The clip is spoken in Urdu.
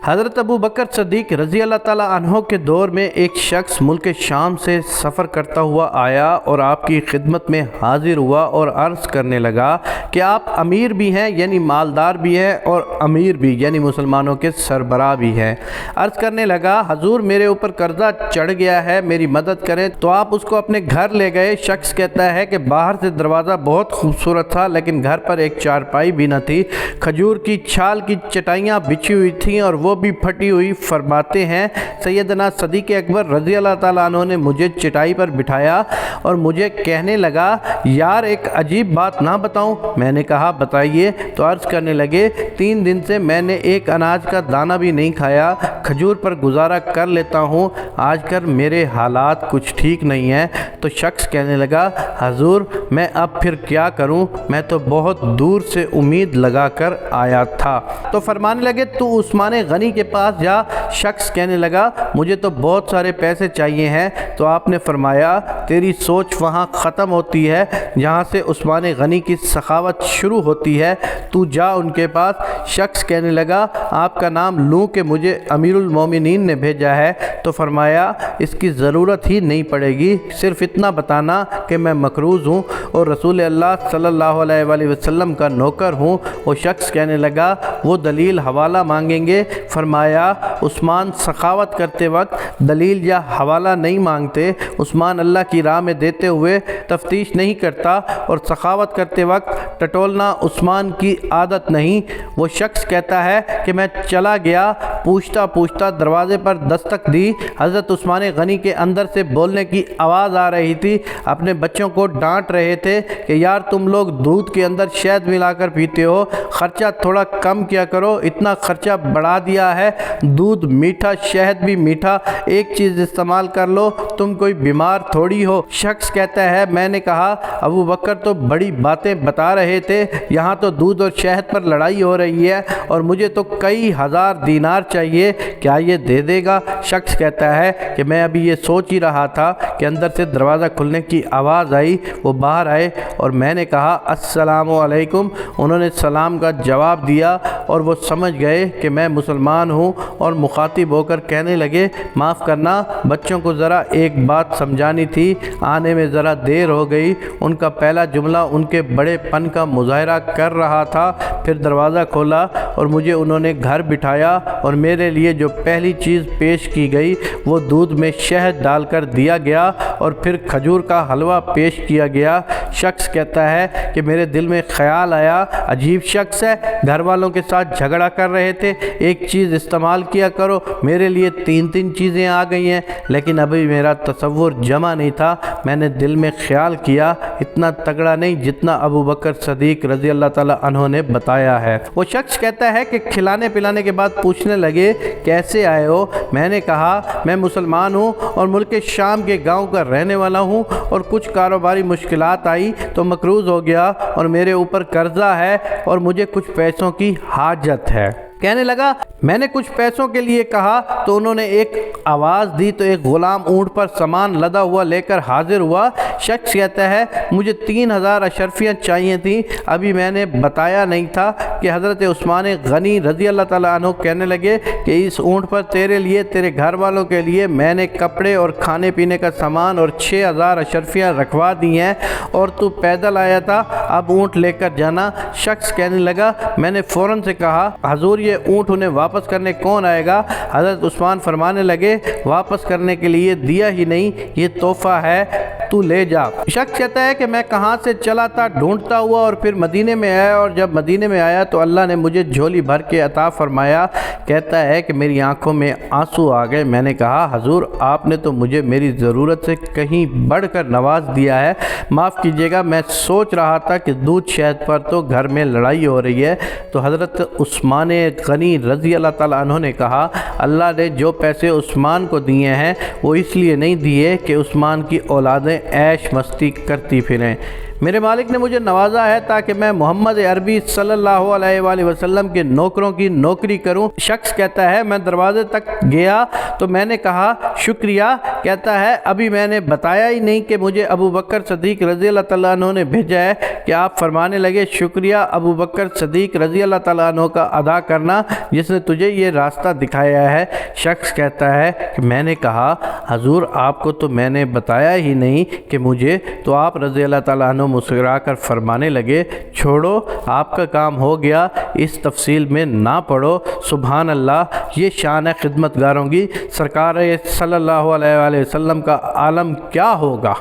حضرت ابو بکر صدیق رضی اللہ تعالیٰ عنہ کے دور میں ایک شخص ملک شام سے سفر کرتا ہوا آیا اور آپ کی خدمت میں حاضر ہوا اور عرض کرنے لگا کہ آپ امیر بھی ہیں یعنی مالدار بھی ہیں اور امیر بھی یعنی مسلمانوں کے سربراہ بھی ہیں۔ عرض کرنے لگا حضور میرے اوپر قرضہ چڑھ گیا ہے، میری مدد کریں۔ تو آپ اس کو اپنے گھر لے گئے۔ شخص کہتا ہے کہ باہر سے دروازہ بہت خوبصورت تھا لیکن گھر پر ایک چارپائی بھی نہ تھی، کھجور کی چھال کی چٹائیاں بچھی ہوئی تھیں اور وہ بھی پھٹی ہوئی۔ فرماتے ہیں سیدنا صدیق اکبر رضی اللہ تعالیٰ عنہ نے مجھے چٹائی پر بٹھایا اور مجھے کہنے لگا یار ایک عجیب بات نہ بتاؤں؟ میں نے کہا بتائیے۔ تو عرض کرنے لگے 3 دن سے میں نے ایک اناج کا دانہ بھی نہیں کھایا، کھجور پر گزارا کر لیتا ہوں، آج کل میرے حالات کچھ ٹھیک نہیں ہیں۔ تو شخص کہنے لگا حضور میں اب پھر کیا کروں، میں تو بہت دور سے امید لگا کر آیا تھا۔ تو فرمانے لگے تو عثمان غنی کے پاس جا۔ شخص کہنے لگا مجھے تو بہت سارے پیسے چاہیے ہیں۔ تو آپ نے فرمایا تیری سوچ وہاں ختم ہوتی ہے جہاں سے عثمان غنی کی سخاوت شروع ہوتی ہے، تو جا ان کے پاس۔ شخص کہنے لگا آپ کا نام لوں کہ مجھے امیر المومنین نے بھیجا ہے؟ تو فرمایا اس کی ضرورت ہی نہیں پڑے گی، صرف اتنا بتانا کہ میں مقروض ہوں اور رسول اللہ صلی اللہ علیہ وآلہ وسلم کا نوکر ہوں۔ وہ شخص کہنے لگا وہ دلیل حوالہ مانگیں گے؟ فرمایا عثمان سخاوت کرتے وقت دلیل یا حوالہ نہیں مانگتے، عثمان اللہ کی راہ میں دیتے ہوئے تفتیش نہیں کرتا اور سخاوت کرتے وقت ٹٹولنا عثمان کی عادت نہیں۔ وہ شخص کہتا ہے کہ میں چلا گیا، پوچھتا پوچھتا دروازے پر دستک دی، حضرت عثمان غنی کے اندر سے بولنے کی آواز آ رہی تھی، اپنے بچوں کو ڈانٹ رہے تھے کہ یار تم لوگ دودھ کے اندر شہد ملا کر پیتے ہو، خرچہ تھوڑا کم کیا کرو، اتنا خرچہ بڑھا دیا ہے، دودھ میٹھا شہد بھی میٹھا، ایک چیز استعمال کر لو، تم کوئی بیمار تھوڑی ہو۔ شخص کہتا ہے میں نے کہا ابو بکر تو بڑی باتیں بتا رہے تھے، یہاں تو دودھ اور شہد پر لڑائی ہو رہی ہے اور مجھے تو کئی ہزار دینار چاہیے، کیا یہ دے دے گا؟ شخص کہتا ہے کہ میں ابھی یہ سوچ ہی رہا تھا کہ اندر سے دروازہ کھلنے کی آواز آئی، وہ باہر آئے اور میں نے کہا السلام علیکم، انہوں نے سلام کا جواب دیا اور وہ سمجھ گئے کہ میں مسلمان ہوں اور مخاطب ہو کر کہنے لگے معاف کرنا، بچوں کو ذرا ایک بات سمجھانی تھی، آنے میں ذرا دیر ہو گئی۔ ان کا پہلا جملہ ان کے بڑے پن کا مظاہرہ کر رہا تھا۔ پھر دروازہ کھولا اور مجھے انہوں نے گھر بٹھایا اور میرے لیے جو پہلی چیز پیش کی گئی وہ دودھ میں شہد ڈال کر دیا گیا اور پھر کھجور کا حلوہ پیش کیا گیا۔ شخص کہتا ہے کہ میرے دل میں خیال آیا عجیب شخص ہے، گھر والوں کے ساتھ جھگڑا کر رہے تھے، ایک چیز استعمال کیا کرو، میرے لیے 3 چیزیں آ گئی ہیں، لیکن ابھی میرا تصور جمع نہیں تھا۔ میں نے دل میں خیال کیا اتنا تگڑا نہیں جتنا ابو بکر صدیق رضی اللہ تعالیٰ عنہ نے بتایا ہے۔ وہ شخص کہتا ہے کہ کھلانے پلانے کے بعد پوچھنے لگے کیسے آئے ہو؟ میں نے کہا میں مسلمان ہوں اور ملک شام کے گاؤں کا رہنے والا ہوں اور کچھ کاروباری مشکلات آئی تو مقروض ہو گیا اور میرے اوپر قرضہ ہے اور مجھے کچھ پیسوں کی حاجت ہے۔ کہنے لگا میں نے کچھ پیسوں کے لیے کہا تو انہوں نے ایک آواز دی تو ایک غلام اونٹ پر سامان لدا ہوا لے کر حاضر ہوا۔ شخص کہتا ہے مجھے 3000 اشرفیاں چاہیے تھیں، ابھی میں نے بتایا نہیں تھا کہ حضرت عثمان غنی رضی اللہ تعالیٰ عنہ کہنے لگے کہ اس اونٹ پر تیرے لیے تیرے گھر والوں کے لیے میں نے کپڑے اور کھانے پینے کا سامان اور 6000 اشرفیاں رکھوا دی ہیں اور تو پیدل آیا تھا، اب اونٹ لے کر جانا۔ شخص کہنے لگا میں نے فوراً سے کہا حضور یہ اونٹ انہیں واپس کرنے کون آئے گا؟ حضرت عثمان فرمانے لگے واپس کرنے کے لیے دیا ہی نہیں، یہ تحفہ ہے، تو لے جا۔ شخص کہتا ہے کہ میں کہاں سے چلا تھا ڈھونڈتا ہوا اور پھر مدینے میں آیا اور جب مدینے میں آیا تو اللہ نے مجھے جھولی بھر کے عطا فرمایا۔ کہتا ہے کہ میری آنکھوں میں آنسو آ گئے، میں نے کہا حضور آپ نے تو مجھے میری ضرورت سے کہیں بڑھ کر نواز دیا ہے، معاف کیجیے گا، میں سوچ رہا تھا کہ دودھ شہد پر تو گھر میں لڑائی ہو رہی ہے۔ تو حضرت عثمان غنی رضی اللہ تعالیٰ عنہ نے کہا اللہ نے جو پیسے عثمان کو دیے ہیں وہ اس لیے نہیں دیے کہ عثمان کی اولادیں عیش مستی کرتی پھریں، میرے مالک نے مجھے نوازا ہے تاکہ میں محمد عربی صلی اللہ علیہ وآلہ وسلم کے نوکروں کی نوکری کروں۔ شخص کہتا ہے میں دروازے تک گیا تو میں نے کہا شکریہ۔ کہتا ہے ابھی میں نے بتایا ہی نہیں کہ مجھے ابو بکر صدیق رضی اللہ تعالیٰ عنہ نے بھیجا ہے کہ آپ فرمانے لگے شکریہ ابو بکر صدیق رضی اللہ تعالیٰ عنہ کا ادا کرنا جس نے تجھے یہ راستہ دکھایا ہے۔ شخص کہتا ہے کہ میں نے کہا حضور آپ کو تو میں نے بتایا ہی نہیں کہ مجھے، تو آپ رضی اللہ تعالیٰ عنہ مسکرا کر فرمانے لگے چھوڑو آپ کا کام ہو گیا، اس تفصیل میں نہ پڑھو۔ سبحان اللہ، یہ شان ہے خدمت گاروں کی۔ سرکار صلی اللہ علیہ وآلہ وسلم کا عالم کیا ہوگا۔